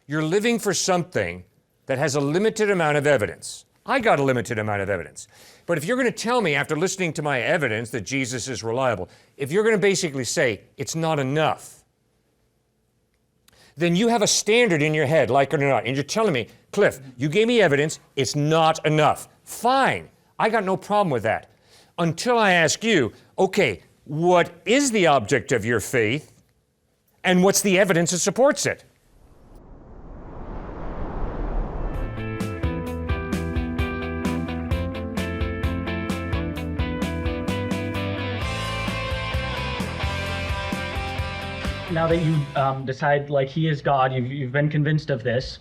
You're living for something that has a limited amount of evidence. I got a limited amount of evidence. But if you're going to tell me after listening to my evidence that Jesus is reliable, if you're going to basically say it's not enough, then you have a standard in your head, like it or not, and you're telling me, Cliff, you gave me evidence, it's not enough. Fine, I got no problem with that. Until I ask you, okay, what is the object of your faith, and what's the evidence that supports it? Now that you decide like he is God, you've been convinced of this,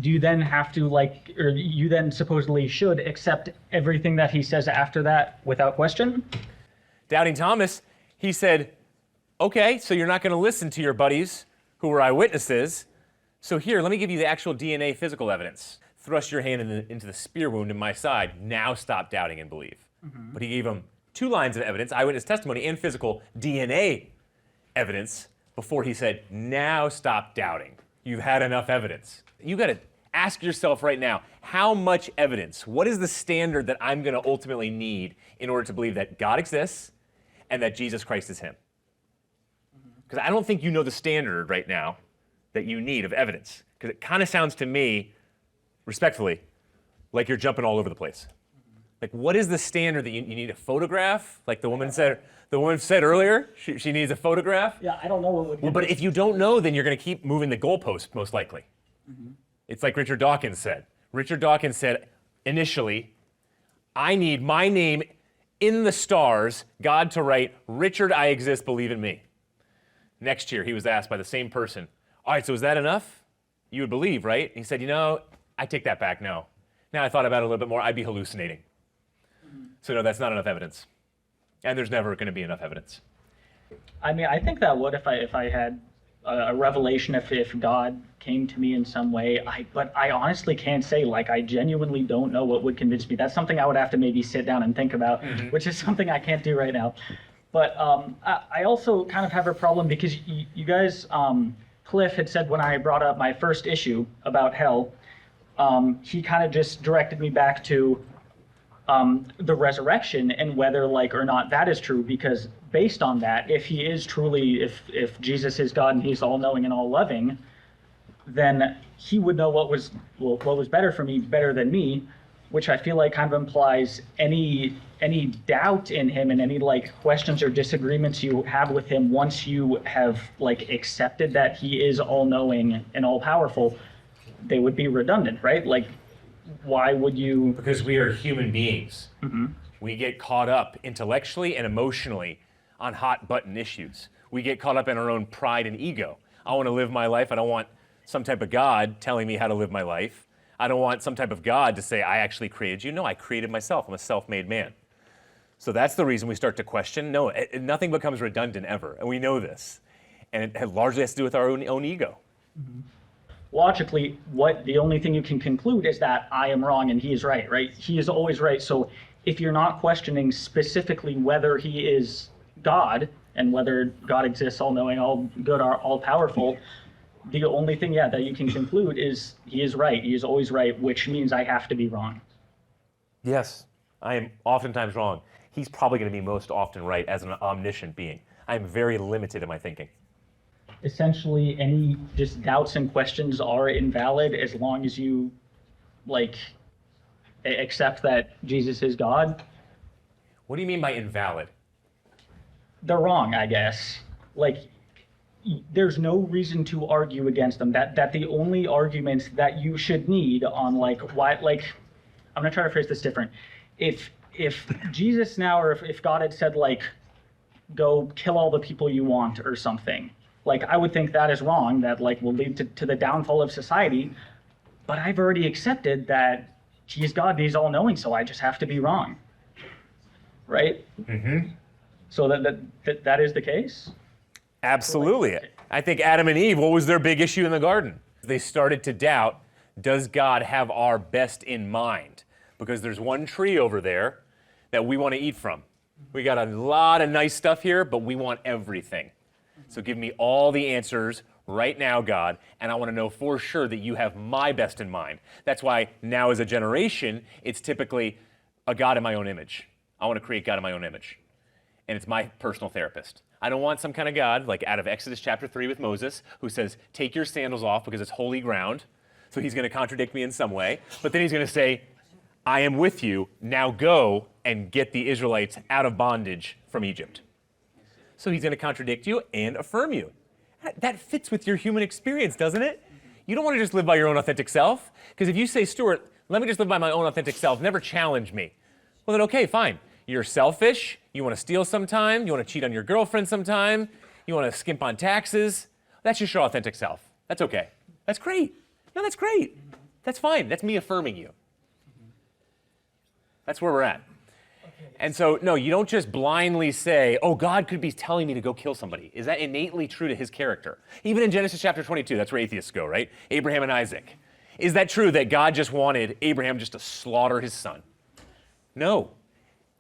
do you then have to or you then supposedly should accept everything that he says after that without question? Doubting Thomas, he said, okay, so you're not going to listen to your buddies who were eyewitnesses. So here, let me give you the actual DNA physical evidence. Thrust your hand into the spear wound in my side. Now stop doubting and believe. Mm-hmm. But he gave him 2 lines of evidence, eyewitness testimony and physical DNA evidence, before he said, now stop doubting. You've had enough evidence. You got to ask yourself right now, how much evidence, what is the standard that I'm going to ultimately need in order to believe that God exists and that Jesus Christ is him? Because I don't think you know the standard right now that you need of evidence. Because it kind of sounds to me, respectfully, like you're jumping all over the place. Like, what is the standard that you need? A photograph? Like the woman said earlier, she needs a photograph? Yeah, I don't know what would. Well, but if you don't know, then you're going to keep moving the goalpost, most likely. Mm-hmm. It's like Richard Dawkins said. Richard Dawkins said, initially, I need my name in the stars, God to write, Richard, I exist, believe in me. Next year, he was asked by the same person, all right, so is that enough? You would believe, right? And he said, I take that back, no. Now I thought about it a little bit more, I'd be hallucinating. So no, that's not enough evidence. And there's never going to be enough evidence. I mean, I think that would if I had a revelation, if God came to me in some way. But I honestly can't say, I genuinely don't know what would convince me. That's something I would have to maybe sit down and think about, which is something I can't do right now. But I also kind of have a problem because you guys, Cliff had said when I brought up my first issue about hell, he kind of just directed me back to the resurrection and whether or not that is true, because based on that, if he is truly, if Jesus is God and he's all-knowing and all-loving, then he would know what was better for me, better than me, which I feel like kind of implies any doubt in him and any questions or disagreements you have with him once you have accepted that he is all-knowing and all-powerful, they would be redundant, right? Why would you? Because we are human beings. Mm-hmm. We get caught up intellectually and emotionally on hot button issues. We get caught up in our own pride and ego. I want to live my life. I don't want some type of God telling me how to live my life. I don't want some type of God to say, I actually created you. No, I created myself. I'm a self-made man. So that's the reason we start to question. No, nothing becomes redundant ever, and we know this. And it largely has to do with our own ego. Mm-hmm. Logically, the only thing you can conclude is that I am wrong and he is right, right? He is always right. So if you're not questioning specifically whether he is God and whether God exists all-knowing, all-good, all-powerful, the only thing, that you can conclude is he is right. He is always right, which means I have to be wrong. Yes, I am oftentimes wrong. He's probably going to be most often right as an omniscient being. I am very limited in my thinking. Essentially, any just doubts and questions are invalid as long as you accept that Jesus is God. What do you mean by invalid? They're wrong, I guess. There's no reason to argue against them. That the only arguments that you should need on why, I'm gonna try to phrase this different. If Jesus now, or if God had said go kill all the people you want or something, I would think that is wrong, that will lead to the downfall of society, but I've already accepted that he is God and he's all-knowing, so I just have to be wrong, right? Mm-hmm. So that is the case? Absolutely. I think Adam and Eve, what was their big issue in the garden? They started to doubt, does God have our best in mind? Because there's one tree over there that we want to eat from. We got a lot of nice stuff here, but we want everything. So give me all the answers right now, God, and I want to know for sure that you have my best in mind. That's why now as a generation, it's typically a God in my own image. I want to create God in my own image. And it's my personal therapist. I don't want some kind of God, like out of Exodus chapter 3 with Moses, who says, take your sandals off because it's holy ground. So he's going to contradict me in some way. But then he's going to say, I am with you. Now go and get the Israelites out of bondage from Egypt. So he's going to contradict you and affirm you. That fits with your human experience, doesn't it? You don't want to just live by your own authentic self. Because if you say, Stuart, let me just live by my own authentic self, never challenge me. Well, then okay, fine. You're selfish. You want to steal sometime. You want to cheat on your girlfriend sometime. You want to skimp on taxes. That's just your authentic self. That's okay. That's great. No, that's great. That's fine. That's me affirming you. That's where we're at. And so, no, you don't just blindly say, oh, God could be telling me to go kill somebody. Is that innately true to his character? Even in Genesis chapter 22, that's where atheists go, right? Abraham and Isaac. Is that true that God just wanted Abraham just to slaughter his son? No.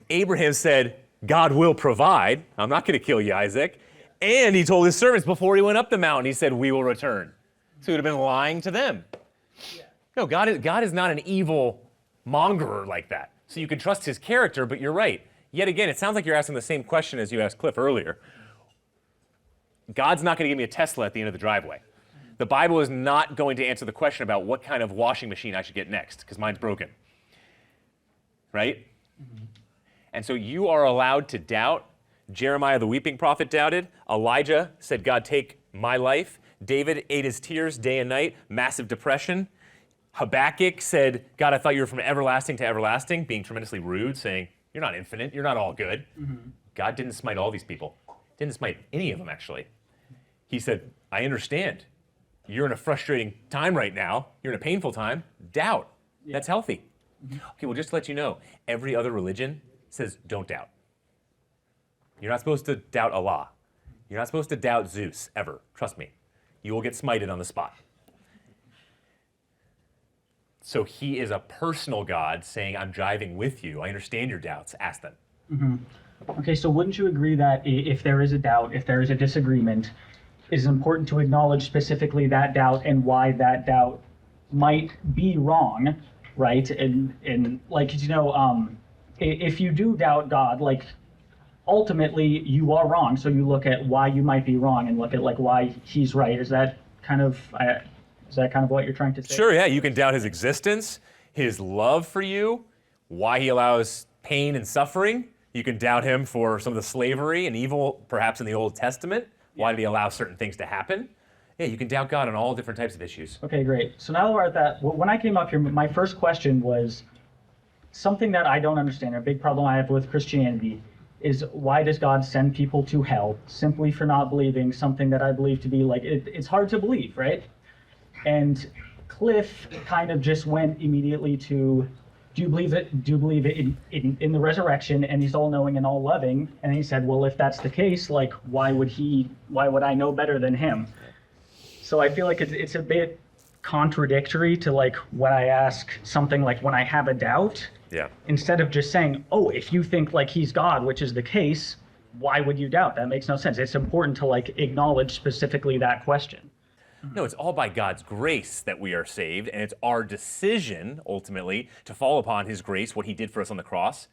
Abraham said, God will provide. I'm not going to kill you, Isaac. And he told his servants before he went up the mountain, he said, we will return. So he would have been lying to them. No, God is not an evil mongerer like that. So you can trust his character, but you're right. Yet again, it sounds like you're asking the same question as you asked Cliff earlier. God's not going to give me a Tesla at the end of the driveway. The Bible is not going to answer the question about what kind of washing machine I should get next, because mine's broken. Right? Mm-hmm. And so you are allowed to doubt. Jeremiah the weeping prophet doubted. Elijah said, God, take my life. David ate his tears day and night, massive depression. Habakkuk said, God, I thought you were from everlasting to everlasting, being tremendously rude, saying, you're not infinite, you're not all good. Mm-hmm. God didn't smite all these people. Didn't smite any of them, actually. He said, I understand. You're in a frustrating time right now. You're in a painful time. Doubt. Yeah. That's healthy. Mm-hmm. Okay, well, just to let you know, every other religion says don't doubt. You're not supposed to doubt Allah. You're not supposed to doubt Zeus, ever. Trust me. You will get smited on the spot. So he is a personal God saying, I'm driving with you. I understand your doubts. Ask them. Mm-hmm. Okay, so wouldn't you agree that if there is a doubt, if there is a disagreement, it is important to acknowledge specifically that doubt and why that doubt might be wrong, right? And like, you know, if you do doubt God, like, ultimately you are wrong. So you look at why you might be wrong and look at like why he's right. Is that kind of what you're trying to say? Sure, yeah. You can doubt his existence, his love for you, why he allows pain and suffering. You can doubt him for some of the slavery and evil, perhaps in the Old Testament. Why did he allow certain things to happen? Yeah, you can doubt God on all different types of issues. Okay, great. So now that we're at that, when I came up here, my first question was something that I don't understand. A big problem I have with Christianity is why does God send people to hell simply for not believing something that I believe to be like, it's hard to believe, right? And Cliff kind of just went immediately to, do you believe in the resurrection, and he's all-knowing and all-loving? And he said, well, if that's the case, like, why would I know better than him? So I feel like it's a bit contradictory to like when I ask something like when I have a doubt, instead of just saying, oh, if you think like he's God, which is the case, why would you doubt? That makes no sense. It's important to like acknowledge specifically that question. No, it's all by God's grace that we are saved, and it's our decision, ultimately, to fall upon his grace, what he did for us on the cross,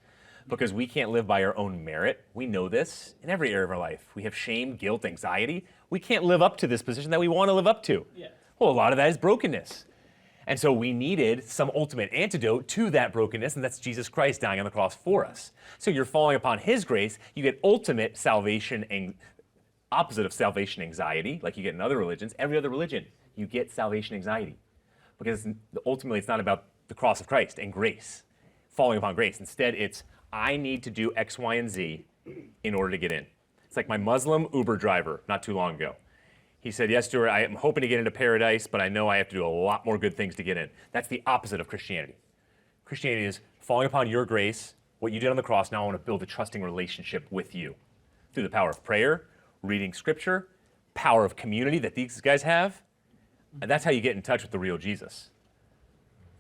because we can't live by our own merit. We know this in every area of our life. We have shame, guilt, anxiety. We can't live up to this position that we want to live up to. Yeah. Well, a lot of that is brokenness. And so we needed some ultimate antidote to that brokenness, and that's Jesus Christ dying on the cross for us. So you're falling upon his grace, you get ultimate salvation and opposite of salvation anxiety, like you get in other religions. Every other religion, you get salvation anxiety. Because ultimately it's not about the cross of Christ and grace, falling upon grace. Instead, it's, I need to do X, Y, and Z in order to get in. It's like my Muslim Uber driver not too long ago. He said, yes, Stuart, I am hoping to get into paradise, but I know I have to do a lot more good things to get in. That's the opposite of Christianity. Christianity is falling upon your grace, what you did on the cross, now I want to build a trusting relationship with you through the power of prayer, reading scripture, power of community that these guys have, and that's how you get in touch with the real Jesus.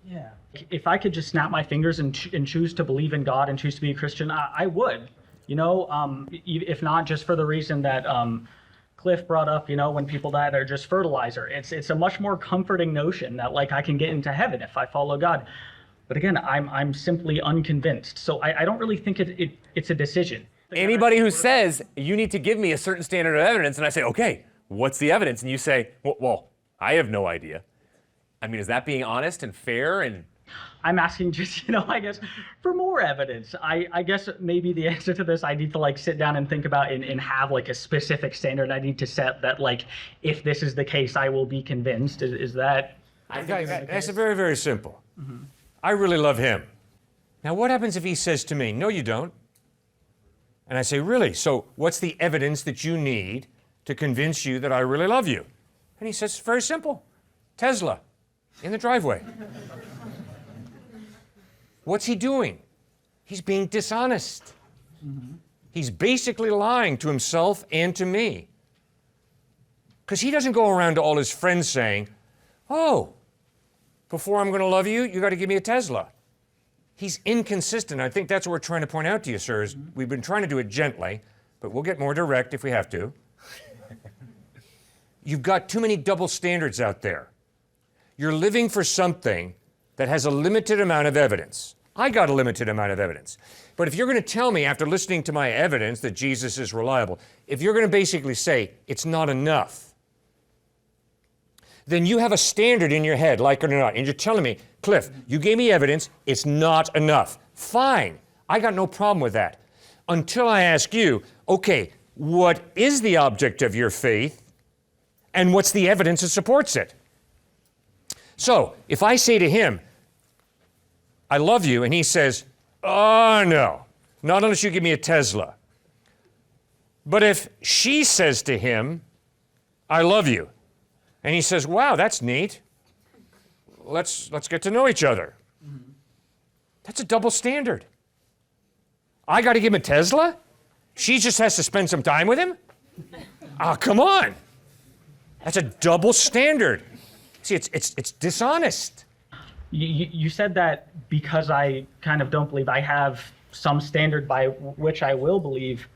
Yeah. If I could just snap my fingers and choose to believe in God and choose to be a Christian, I would. You know, if not just for the reason that Cliff brought up, when people die, they're just fertilizer. It's a much more comforting notion that like I can get into heaven if I follow God. But again, I'm simply unconvinced. So I don't really think it's a decision. Anybody who says, you need to give me a certain standard of evidence, and I say, okay, what's the evidence? And you say, well, I have no idea. I mean, is that being honest and fair? And I'm asking just, I guess, for more evidence. I guess maybe the answer to this, I need to like sit down and think about and have like a specific standard I need to set that like, if this is the case, I will be convinced. Is that? That's very, very simple. Mm-hmm. I really love him. Now, what happens if he says to me, no, you don't? And I say, really? So what's the evidence that you need to convince you that I really love you? And he says, it's very simple. Tesla in the driveway. What's he doing? He's being dishonest. Mm-hmm. He's basically lying to himself and to me. Because he doesn't go around to all his friends saying, oh, before I'm going to love you, you got to give me a Tesla. He's inconsistent. I think that's what we're trying to point out to you, sirs. Mm-hmm. We've been trying to do it gently, but we'll get more direct if we have to. You've got too many double standards out there. You're living for something that has a limited amount of evidence. I got a limited amount of evidence. But if you're going to tell me after listening to my evidence that Jesus is reliable, if you're going to basically say it's not enough, then you have a standard in your head, like it or not, and you're telling me, Cliff, you gave me evidence, it's not enough. Fine, I got no problem with that. Until I ask you, okay, what is the object of your faith, and what's the evidence that supports it? So, if I say to him, I love you, and he says, oh no, not unless you give me a Tesla. But if she says to him, I love you, and he says, wow, that's neat. Let's get to know each other. Mm-hmm. That's a double standard. I got to give him a Tesla? She just has to spend some time with him? Oh, come on. That's a double standard. See, it's dishonest. You said that because I kind of don't believe I have some standard by which I will believe,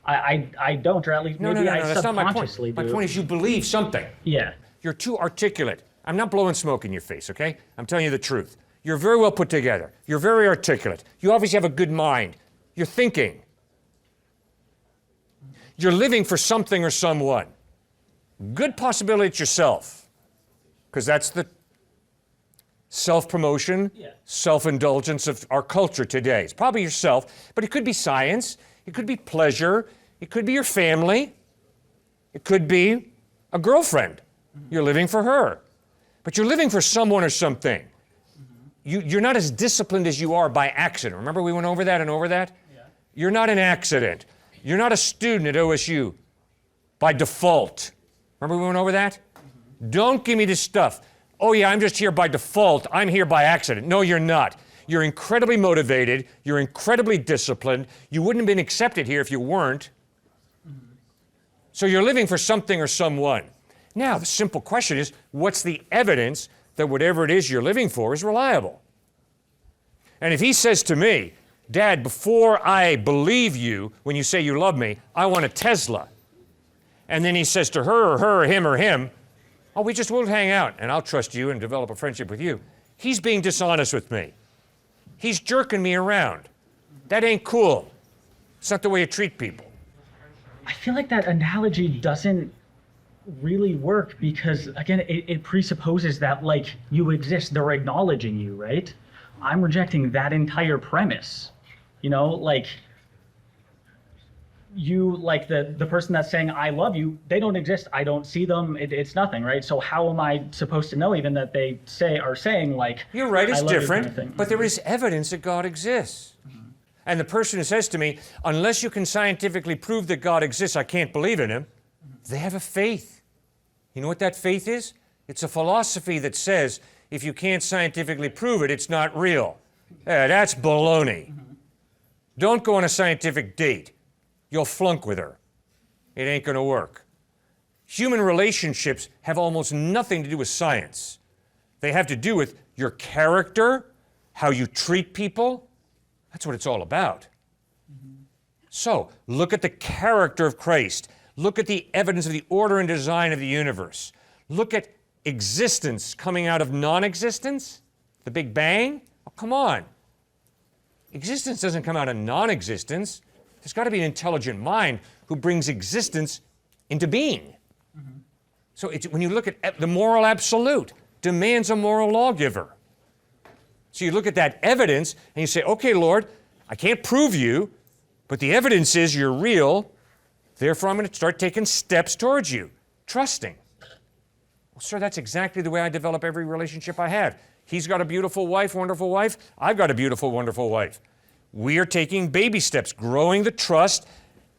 I don't, or at least maybe I that's not my point. subconsciously do. My point is you believe something. Yeah. You're too articulate. I'm not blowing smoke in your face, okay? I'm telling you the truth. You're very well put together. You're very articulate. You obviously have a good mind. You're thinking. You're living for something or someone. Good possibility it's yourself, because that's the self-promotion, self-indulgence of our culture today. It's probably yourself, but it could be science. It could be pleasure. It could be your family. It could be a girlfriend. You're living for her. But you're living for someone or something. You're not as disciplined as you are by accident. Remember we went over that and over that? Yeah. You're not an accident. You're not a student at OSU by default. Remember we went over that? Mm-hmm. Don't give me this stuff. Oh yeah, I'm just here by default. I'm here by accident. No, you're not. You're incredibly motivated. You're incredibly disciplined. You wouldn't have been accepted here if you weren't. Mm-hmm. So you're living for something or someone. Now, the simple question is, what's the evidence that whatever it is you're living for is reliable? And if he says to me, Dad, before I believe you when you say you love me, I want a Tesla. And then he says to her or him, oh, we just won't hang out and I'll trust you and develop a friendship with you. He's being dishonest with me. He's jerking me around. That ain't cool. It's not the way you treat people. I feel like that analogy doesn't really work because, again, it presupposes that, like, you exist, they're acknowledging you, right? I'm rejecting that entire premise. Like, you, like, the person that's saying, I love you, they don't exist, I don't see them, it's nothing, right? So how am I supposed to know even that they are saying, like, you're right, it's different, kind of thing? But there is evidence that God exists. Mm-hmm. And the person who says to me, unless you can scientifically prove that God exists, I can't believe in him, they have a faith. You know what that faith is? It's a philosophy that says, if you can't scientifically prove it, it's not real. That's baloney. Mm-hmm. Don't go on a scientific date. You'll flunk with her. It ain't going to work. Human relationships have almost nothing to do with science. They have to do with your character, how you treat people. That's what it's all about. Mm-hmm. So, look at the character of Christ. Look at the evidence of the order and design of the universe. Look at existence coming out of non-existence, the Big Bang. Oh, come on. Existence doesn't come out of non-existence. There's got to be an intelligent mind who brings existence into being. So when you look at the moral absolute, demands a moral lawgiver. So you look at that evidence and you say, okay, Lord, I can't prove you, but the evidence is you're real, therefore I'm going to start taking steps towards you, trusting. Well, sir, that's exactly the way I develop every relationship I have. He's got a beautiful wife, wonderful wife. I've got a beautiful, wonderful wife. We are taking baby steps, growing the trust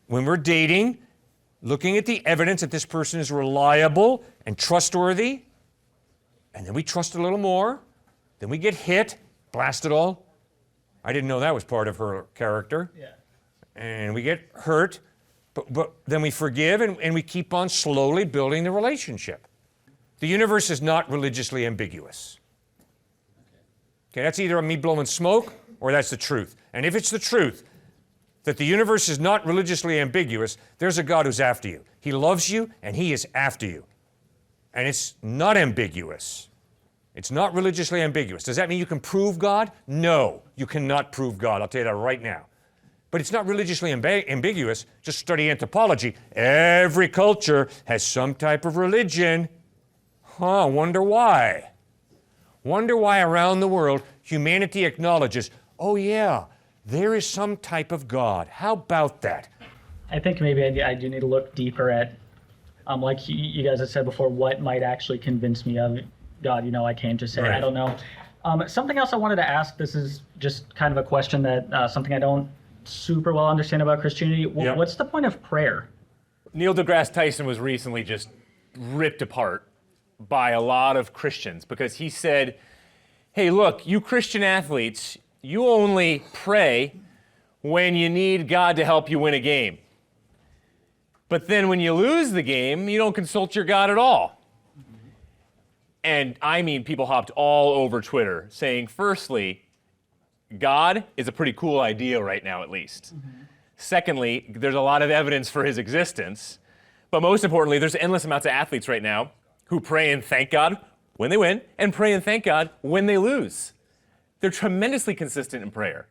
when we're dating, looking at the evidence that this person is reliable and trustworthy, and then we trust a little more. Then we get hit, blast it all. I didn't know that was part of her character. Yeah. And we get hurt, but then we forgive and we keep on slowly building the relationship. The universe is not religiously ambiguous. Okay, that's either me blowing smoke or that's the truth. And if it's the truth, that the universe is not religiously ambiguous, there's a God who's after you. He loves you and he is after you. And it's not ambiguous. It's not religiously ambiguous. Does that mean you can prove God? No, you cannot prove God. I'll tell you that right now. But it's not religiously ambiguous. Just study anthropology. Every culture has some type of religion. Wonder why? Wonder why around the world humanity acknowledges, oh yeah, there is some type of God. How about that? I think maybe I do need to look deeper at, like you guys have said before, what might actually convince me of God. You know, I can't just say, Right. I don't know. Something else I wanted to ask, this is just kind of a question that something I don't super well understand about Christianity. Yep. What's the point of prayer? Neil deGrasse Tyson was recently just ripped apart by a lot of Christians because he said, hey, look, you Christian athletes, you only pray when you need God to help you win a game. But then when you lose the game, you don't consult your God at all. And I mean, people hopped all over Twitter saying, firstly, God is a pretty cool idea right now, at least. Secondly, there's a lot of evidence for his existence. But most importantly, there's endless amounts of athletes right now who pray and thank God when they win and pray and thank God when they lose. They're tremendously consistent in prayer.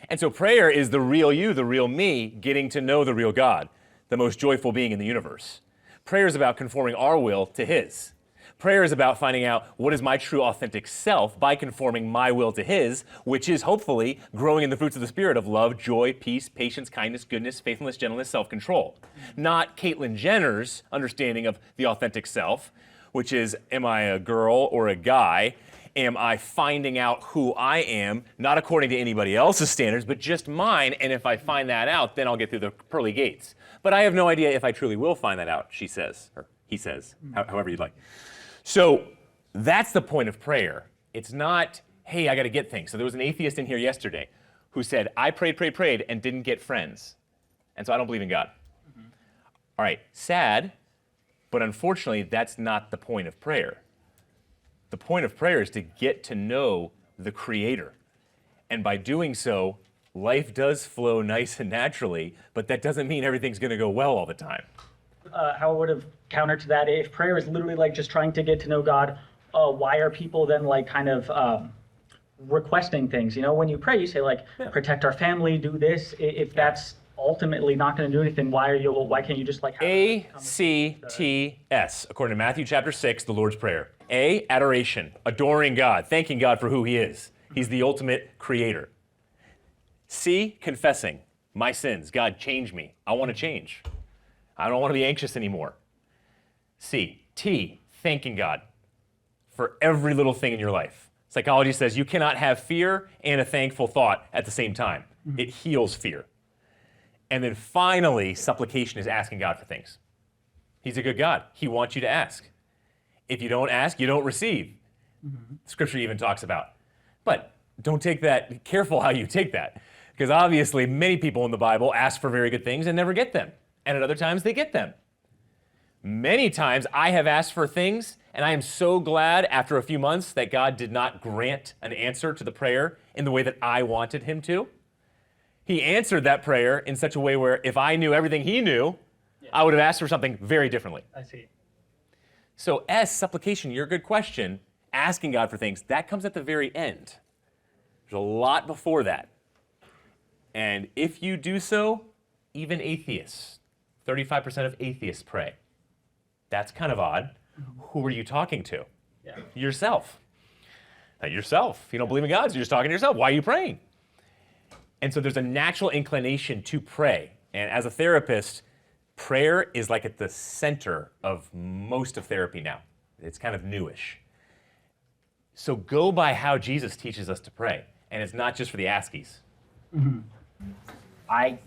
And so prayer is the real you, the real me, getting to know the real God, the most joyful being in the universe. Prayer is about conforming our will to his. Prayer is about finding out what is my true authentic self by conforming my will to his, which is hopefully growing in the fruits of the Spirit of love, joy, peace, patience, kindness, goodness, faithfulness, gentleness, self-control. Not Caitlyn Jenner's understanding of the authentic self, which is, am I a girl or a guy? Am I finding out who I am, not according to anybody else's standards, but just mine, and if I find that out, then I'll get through the pearly gates. But I have no idea if I truly will find that out, she says, or he says, however you'd like. So that's the point of prayer. It's not, hey, I got to get things. So there was an atheist in here yesterday who said, I prayed, and didn't get friends. And so I don't believe in God. All right, sad, but unfortunately, that's not the point of prayer. The point of prayer is to get to know the Creator. And by doing so, life does flow nice and naturally, but that doesn't mean everything's going to go well all the time. How I would have countered to that, if prayer is literally like just trying to get to know God, why are people then like kind of requesting things? You know, when you pray, you say like, protect our family, do this. If that's ultimately not going to do anything, why can't you just like have ACTS, according to Matthew chapter 6, the Lord's Prayer. A, adoration, adoring God, thanking God for who he is. He's the ultimate creator. C, confessing my sins. God, change me. I want to change. I don't want to be anxious anymore. C, T, thanking God for every little thing in your life. Psychology says you cannot have fear and a thankful thought at the same time. It heals fear. And then finally, supplication is asking God for things. He's a good God. He wants you to ask. If you don't ask, you don't receive. Scripture even talks about. But don't take that, careful how you take that. Because obviously many people in the Bible ask for very good things and never get them. And at other times they get them. Many times I have asked for things and I am so glad after a few months that God did not grant an answer to the prayer in the way that I wanted him to. He answered that prayer in such a way where if I knew everything he knew, I would have asked for something very differently. I see. So S, supplication, your good question, asking God for things, that comes at the very end. There's a lot before that. And if you do so, even atheists, 35% of atheists pray. That's kind of odd. Who are you talking to? Yeah. Yourself. Yourself. You don't believe in God, so you're just talking to yourself. Why are you praying? And so there's a natural inclination to pray. And as a therapist, prayer is like at the center of most of therapy now. It's kind of newish. So go by how Jesus teaches us to pray. And it's not just for the askies. I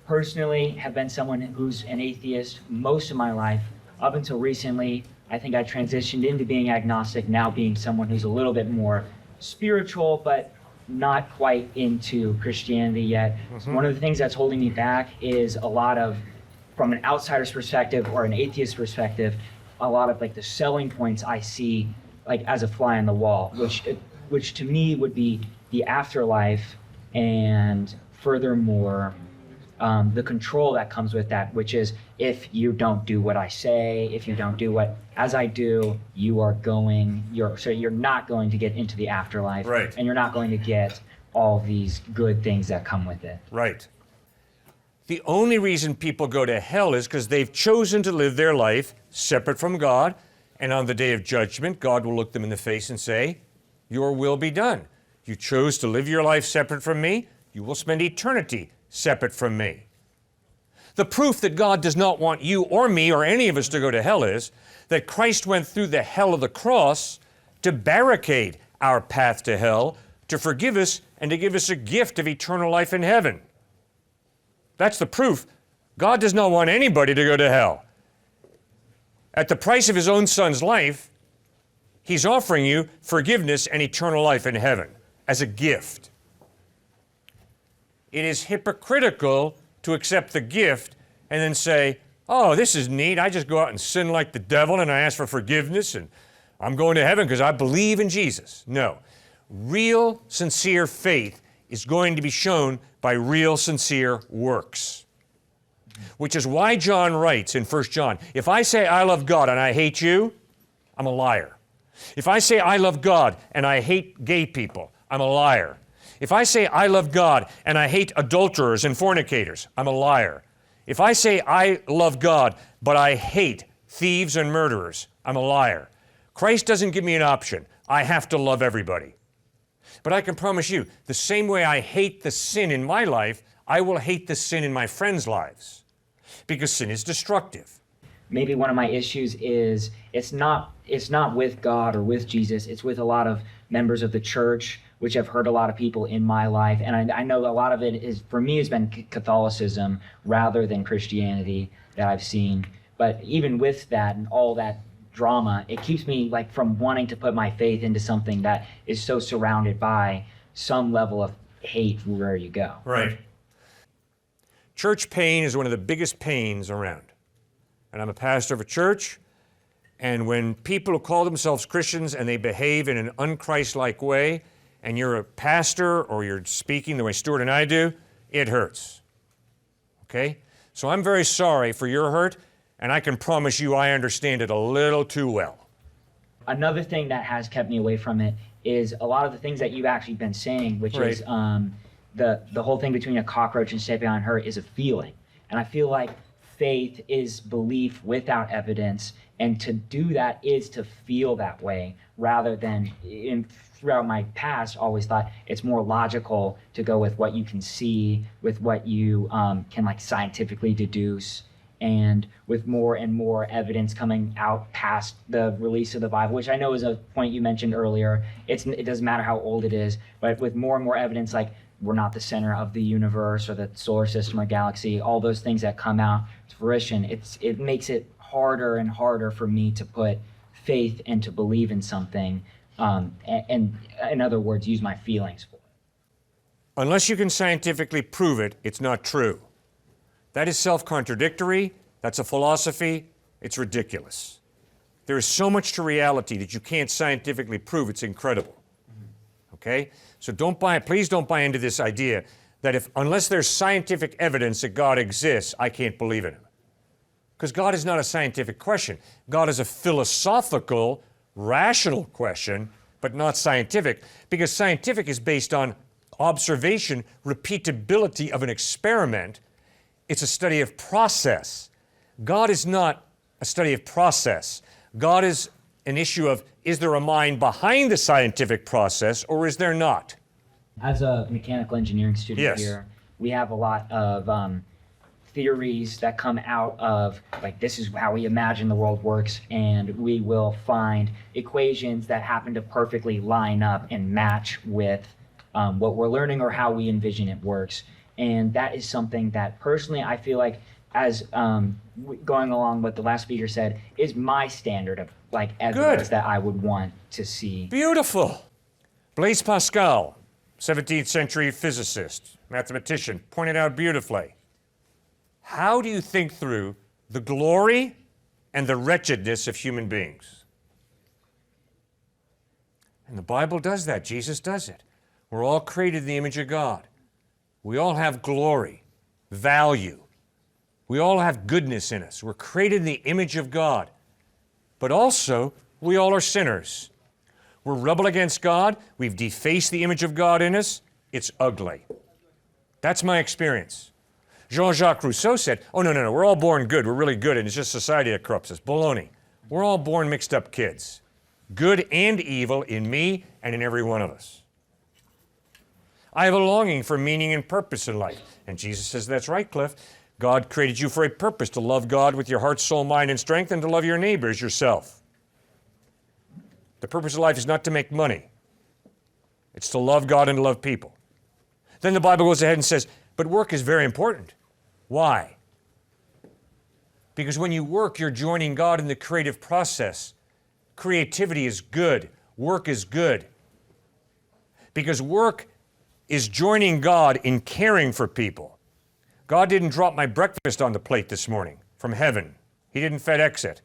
personally have been someone who's an atheist most of my life. Up until recently, I think I transitioned into being agnostic, now being someone who's a little bit more spiritual, but not quite into Christianity yet. So one of the things that's holding me back is a lot of, from an outsider's perspective or an atheist perspective, a lot of like the selling points I see like as a fly on the wall, which to me would be the afterlife, and furthermore, the control that comes with that, which is if you don't do what I say, if you don't do what as I do, you're not going to get into the afterlife, Right. and you're not going to get all these good things that come with it. Right. The only reason people go to hell is because they've chosen to live their life separate from God, and on the day of judgment, God will look them in the face and say, your will be done. You chose to live your life separate from me, you will spend eternity separate from me. The proof that God does not want you or me or any of us to go to hell is that Christ went through the hell of the cross to barricade our path to hell, to forgive us and to give us a gift of eternal life in heaven. That's the proof. God does not want anybody to go to hell. At the price of his own son's life, he's offering you forgiveness and eternal life in heaven as a gift. It is hypocritical to accept the gift and then say, oh, this is neat. I just go out and sin like the devil and I ask for forgiveness and I'm going to heaven because I believe in Jesus. No. Real, sincere faith is going to be shown by real, sincere works. Which is why John writes in 1 John, if I say I love God and I hate you, I'm a liar. If I say I love God and I hate gay people, I'm a liar. If I say I love God and I hate adulterers and fornicators, I'm a liar. If I say I love God but I hate thieves and murderers, I'm a liar. Christ doesn't give me an option. I have to love everybody. But I can promise you, the same way I hate the sin in my life, I will hate the sin in my friends' lives. Because sin is destructive. Maybe one of my issues is it's not with God or with Jesus, it's with a lot of members of the church, which have hurt a lot of people in my life. And I know a lot of it is, for me, has been Catholicism rather than Christianity that I've seen. But even with that and all that drama, it keeps me like from wanting to put my faith into something that is so surrounded by some level of hate wherever you go. Right. Church pain is one of the biggest pains around. And I'm a pastor of a church, and when people who call themselves Christians and they behave in an un-Christ-like way, and you're a pastor or you're speaking the way Stuart and I do, it hurts. Okay? So I'm very sorry for your hurt, and I can promise you I understand it a little too well. Another thing that has kept me away from it is a lot of the things that you've actually been saying, which Right. is the whole thing between a cockroach and stepping on her is a feeling. And I feel like faith is belief without evidence, and to do that is to feel that way, rather than throughout my past always thought it's more logical to go with what you can see, with what you can like scientifically deduce. And with more and more evidence coming out past the release of the Bible, which I know is a point you mentioned earlier, it doesn't matter how old it is, but with more and more evidence, like we're not the center of the universe or the solar system or galaxy, all those things that come out to fruition, it makes it harder and harder for me to put faith and to believe in something, and in other words, use my feelings for it. Unless you can scientifically prove it, it's not true. That is self-contradictory, that's a philosophy, it's ridiculous. There is so much to reality that you can't scientifically prove, it's incredible. Okay? So please don't buy into this idea that unless there's scientific evidence that God exists, I can't believe in him. Because God is not a scientific question. God is a philosophical, rational question, but not scientific, because scientific is based on observation, repeatability of an experiment. It's a study of process. God is not a study of process. God is an issue of, is there a mind behind the scientific process, or is there not? As a mechanical engineering student Yes. here, we have a lot of theories that come out of, like, this is how we imagine the world works, and we will find equations that happen to perfectly line up and match with what we're learning or how we envision it works. And that is something that personally I feel like, as going along what the last speaker said, is my standard of like evidence that I would want to see. Beautiful. Blaise Pascal, 17th century physicist, mathematician, pointed out beautifully. How do you think through the glory and the wretchedness of human beings? And the Bible does that. Jesus does it. We're all created in the image of God. We all have glory, value. We all have goodness in us. We're created in the image of God. But also, we all are sinners. We're rebel against God. We've defaced the image of God in us. It's ugly. That's my experience. Jean-Jacques Rousseau said, oh, no, we're all born good. We're really good, and it's just society that corrupts us. Baloney. We're all born mixed up kids. Good and evil in me and in every one of us. I have a longing for meaning and purpose in life. And Jesus says, that's right, Cliff. God created you for a purpose, to love God with your heart, soul, mind, and strength, and to love your neighbor as yourself. The purpose of life is not to make money. It's to love God and to love people. Then the Bible goes ahead and says, but work is very important. Why? Because when you work, you're joining God in the creative process. Creativity is good. Work is good. Because work is joining God in caring for people. God didn't drop my breakfast on the plate this morning from heaven. He didn't FedEx it.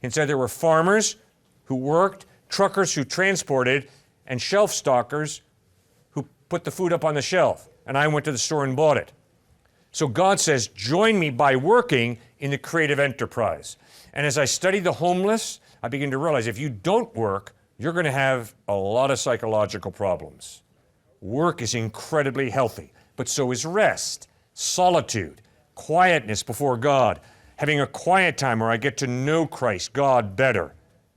Instead, there were farmers who worked, truckers who transported, and shelf stockers who put the food up on the shelf. And I went to the store and bought it. So God says, join me by working in the creative enterprise. And as I study the homeless, I begin to realize if you don't work, you're going to have a lot of psychological problems. Work is incredibly healthy, but so is rest, solitude, quietness before God, having a quiet time where I get to know Christ, God, better.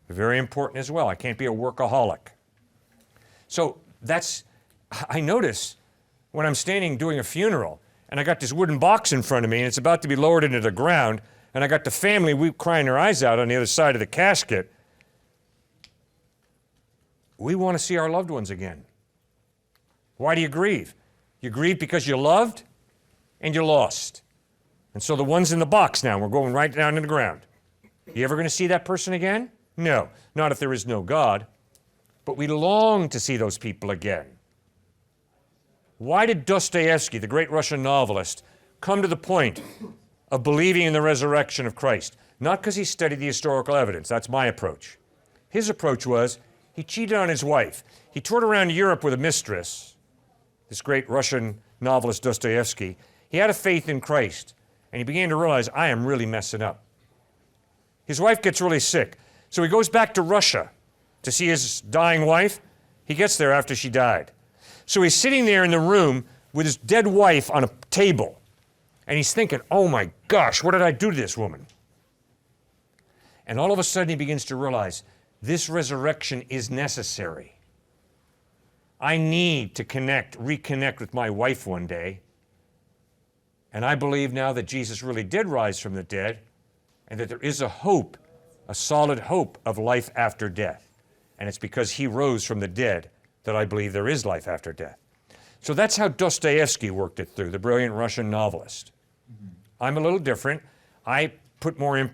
Very important as well. I can't be a workaholic. So I notice when I'm standing doing a funeral, and I got this wooden box in front of me, and it's about to be lowered into the ground, and I got the family crying their eyes out on the other side of the casket. We want to see our loved ones again. Why do you grieve? You grieve because you loved and you lost. And so the ones in the box now, we're going right down to the ground. You ever going to see that person again? No, not if there is no God. But we long to see those people again. Why did Dostoevsky, the great Russian novelist, come to the point of believing in the resurrection of Christ? Not because he studied the historical evidence. That's my approach. His approach was he cheated on his wife. He toured around Europe with a mistress, this great Russian novelist Dostoevsky. He had a faith in Christ, and he began to realize, I am really messing up. His wife gets really sick, so he goes back to Russia to see his dying wife. He gets there after she died. So he's sitting there in the room with his dead wife on a table, and he's thinking, oh my gosh, what did I do to this woman? And all of a sudden he begins to realize, this resurrection is necessary. I need to reconnect with my wife one day. And I believe now that Jesus really did rise from the dead, and that there is a hope, a solid hope of life after death. And it's because he rose from the dead that I believe there is life after death. So that's how Dostoevsky worked it through, the brilliant Russian novelist. I'm a little different. I put more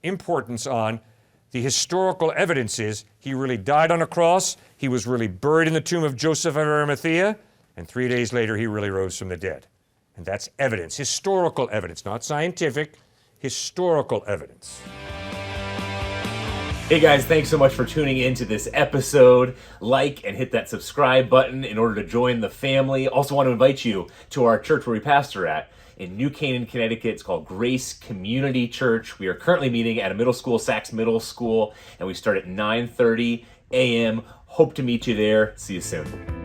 importance on the historical evidences. He really died on a cross. He was really buried in the tomb of Joseph of Arimathea. And 3 days later, he really rose from the dead. And that's evidence, historical evidence, not scientific, historical evidence. Hey guys, thanks so much for tuning in to this episode. Like and hit that subscribe button in order to join the family. Also want to invite you to our church where we pastor at in New Canaan, Connecticut. It's called Grace Community Church. We are currently meeting at a middle school, Saxe Middle School, and we start at 9:30 a.m. Hope to meet you there. See you soon.